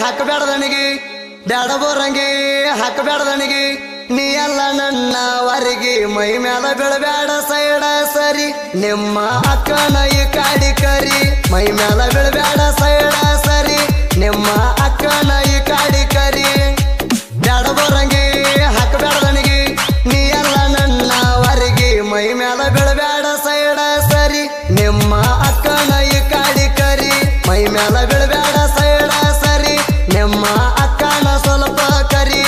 ಹಾಕಬೇಡದನಿಗೆ ಬ್ಯಾಡ ಬೋರಂಗಿ ಹಾಕಬೇಡದನಿಗೆ ನೀ ಎಲ್ಲ ನನ್ನವರಿಗೆ ಮೈ ಮ್ಯಾಲ ಬೀಳಬ್ಯಾಡ ಸೈಡ ಸರಿ ನಿಮ್ಮ ಅಕ್ಕನ ಈ ಕಾಡಿ ಕರಿ ಮೈ ಮ್ಯಾಲ ಬೀಳಬ್ಯಾಡ ಸೈಡ ಸರಿ ನಿಮ್ಮ ಅಕ್ಕನ ಈ ಕಾಡಿ ಕರಿ ಬ್ಯಾಡ ಬೋರಂಗಿ ಹಾಕಬೇಡದನಿಗೆ ನೀ ಎಲ್ಲ ನನ್ನವರಿಗೆ ಮೈ ಮ್ಯಾಲ ಬೀಳಬ್ಯಾಡ ಸೈಡ ಸರಿ ನಿಮ್ಮ ಅಕ್ಕನ ಈ ಕಾಡಿ ಕರಿ ಮೈ ಮ್ಯಾಲ ಬೀಳಬ್ಯಾಡ ಸೈಡ ಸರಿ ನಿಮ್ಮ ಅಕ್ಕನ ಸ್ವಲ್ಪ ಕರಿ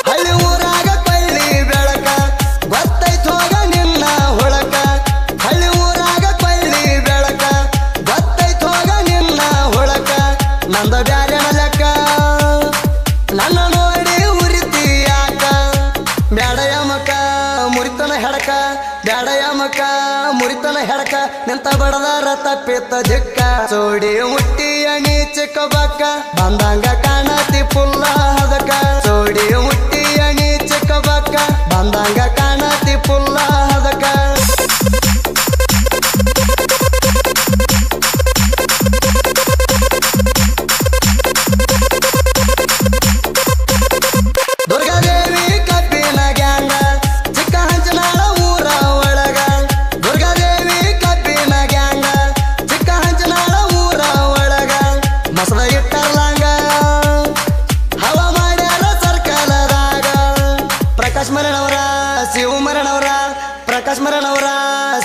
ಹಳ್ಳಿ ಊರಾಗ ಕೊಳ್ಳಿ ಬೆಳಕ ಗೊತ್ತೈತ್ ಹೋಗ ನಿನ್ನ ಹೊಳಕ ಹಳ್ಳಿ ಊರಾಗ ಕೊಳ್ಳಿ ಬೆಳಕ ಗೊತ್ತೈತ್ ಹೋಗ ನಿನ್ನ ಹೊಳಕ ನಂದ ಬ್ಯಾರೆನ ಲೆಕ್ಕ ನನ್ನ ನೋಡಿ ಉರಿತಿ ಯಾಕ ಬ್ಯಾಡಯ ಮಕ್ಕ ಮುರಿತನ ಹೆಡಕ ಬ್ಯಾಡಯ ಮಕ್ಕ ಮುರಿತನ ಹೆಡಕ ನಿಂತ ಬಡದಾರ ತಪ್ಪಿತ್ತ ಜಿಕ್ಕ ಸೋಡಿ ಮುಟ್ಟಿಯ ನೀ ಚಿಕ್ಕ ಬಕ್ಕ ಬಂದಂಗ ಕಾಣತಿ ಪುಲ್ಲ ಹದಕ ಸೋಡಿ ಮುಟ್ಟಿಯ ನೀ ಚಿಕ್ಕ ಬಕ್ಕ ಬಂದಂಗ ಕಾಣತಿ ಪುಲ್ಲ ಹದಕ ದುರ್ಗಾದೇವಿ ಕಬ್ಬಿನ ಗ್ಯಾಂಗ ಚಿಕ್ಕ ಹಂಚನಾಳ ಊರ ಒಳಗ ದುರ್ಗಾದೇವಿ ಕಬ್ಬಿನ ಗ್ಯಾಂಗ ಚಿಕ್ಕ ಹಂಚನಾಳ ಊರ ಒಳಗ ಮಸದ ಇಟ್ಟರ್ಲಾಂಗ ಹವ ಮಾಡ್ಯಾರ ಸರ್ಕಲದಾಗ ಪ್ರಕಾಶ್ ಮರಣವರ ಶಿವ ಮರಣವರ ಪ್ರಕಾಶ್ ಮರಣವರ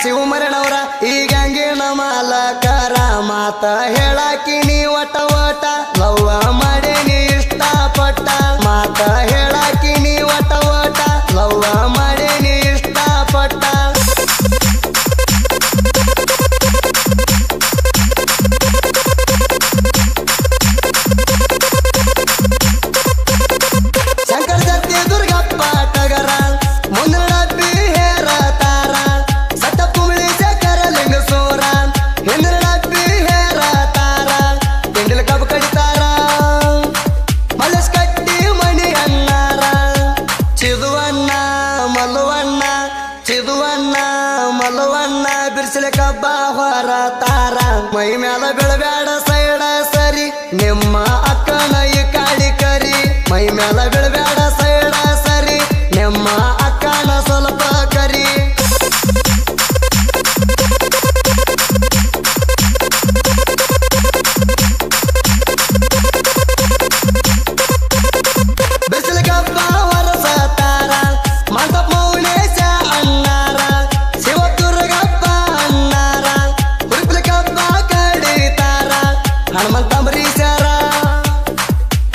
ಶಿವ ಮರಣವರ ಈ ಗ್ಯಾಂಗಿನ ಮಾಲಕರ ಮಾತ ಹೇಳಾಕಿ ನೀ ಒಟ ಒಟ ಲವ್ವ ಮಾಡಿ ನೀ ಇಷ್ಟಪಟ್ಟ ಮಾತ ಹೇಳಾಕಿ ನೀ ಒಟ ಒಟ ಲವ್ವ ಮಾಡಿ ನೀ ಇಷ್ಟಪಟ್ಟ ಶಂಕರ ಜತ್ತಿ ದುರ್ಗಪ್ಪ ಟಗರ ಮುಂದಿನ ಡಬ್ಬಿ ಹೇರ ತಾರ ಸತ್ತ ಕುಮಿಳಿ ಶೇಖರ ಲಿಂಗಸೂರ ಹಿಂದಿನ ಡಬ್ಬಿ ಹೇರ ತಾರ ತಿಂಡಿಲ ಕಬ್ಬು ಕಡಿತಾರ ಮಲಸ್ ಕಟ್ಟಿ ಮಣಿ ಅನ್ನಾರ ಚಿದುವಣ್ಣ ಮಲ್ಲುವಣ್ಣ ಚಿದುವಣ್ಣ ಮಲ್ಲುವಣ್ಣ ಬಿರ್ಸಿಲ ಕಬ್ಬ ಹೊರ ತಾರ ಮೈ ಮ್ಯಾಲ ಬೀಳಬ್ಯಾಡ ಸೈಡ ಸರಿ ನಿಮ್ಮ ಅಕ್ಕನ ಈ ಕಾಡಿ ಕರಿ ಮೈ ಮ್ಯಾಲ ಬೀಳಬ್ಯಾಡ ಸೈಡ ಸರಿ ನಿಮ್ಮ ಅಕ್ಕನ ಸ್ವಲ್ಪ ಕರಿ ಬಿಸಿಲ ಕಬ್ಬ ಹೊರಸ ತಾರ ಮಂಟಪ ಮೌನೇಶ ಅನ್ನಾರ ಶಿವದುರ್ಗಪ್ಪ ಅನ್ನಾರ ಹುಡುಪಿಲ ಕಬ್ಬ ಕಡಿತಾರ ಹನುಮಂತಂಬರೀಶರ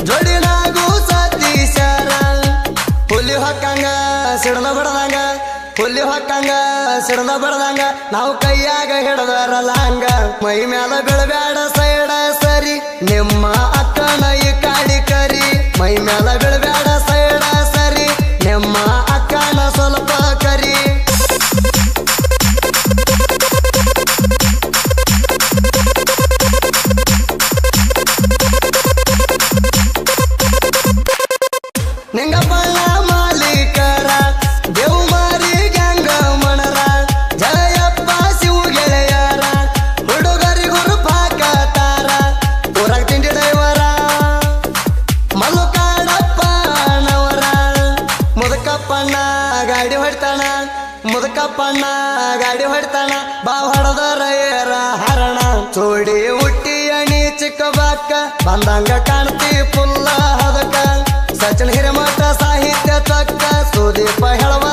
ಜೋಡಿನಾಗು ಸತೀಶರ ಹುಲಿ ಹೊಕ್ಕಂಗ ಸಿಡದ ಬಡದಂಗ ಹುಲಿ ಹೊಕ್ಕಂಗ ಸಿಡದ ಬಡದಂಗ ನಾವು ಕೈಯಾಗ ಹಿಡದರಲಾಂಗ ಮೈ ಮ್ಯಾಲ ಬೀಳಬ್ಯಾಡ ಸೈಡ ಸರಿ ನಿಮ್ಮ ಅಕ್ಕನ ಈ ಕಾಡಿ ಕರಿ ಮೈ ಮ್ಯಾಲ ಬೀಳಬ್ಯಾಡ ಸೈಡ ಸರಿ ನಿಮ್ಮ ಅಕ್ಕನ ಸ್ವಲ್ಪ ಕರಿ ನಿಂಗಪ್ಪನ ಮಾಲೀಕರ ದೇವಮಾರಿ ಗ್ಯಾಂಗ ಮಣರ ಜಯಪ್ಪ ಶಿವ ಗೆಳೆಯರ ಹುಡುಗರಿಗುರು ಪಾಕತಾರ ಊರಾಗ ತಿಂಡಿ ಡೈವರ ಮಲ್ಲು ಕಾಡಪ್ಪನವರ ಮುದಕಪ್ಪಣ್ಣ ಗಾಡಿ ಹೊಡ್ತಾನ ಮುದಕಪ್ಪಣ್ಣ ಗಾಡಿ ಹೊಡ್ತಾನ ಬಾ ಹೊಡೆದರ ಏರ ಹರಣ ಚೋಡಿ ಹುಟ್ಟಿಯ ನೀ ಚಿಕ್ಕ ಬಾಕ್ಕ ಬಂದಂಗ ಕಾಣ್ತಿ ಪುಲ್ಲ ಹದಕ ಸಚಿನ್ ಹಿರೇಮಠ ಸಾಹಿತ್ಯ ಚಕ್ಕ ಸುದೀಪ ಹೇಳವ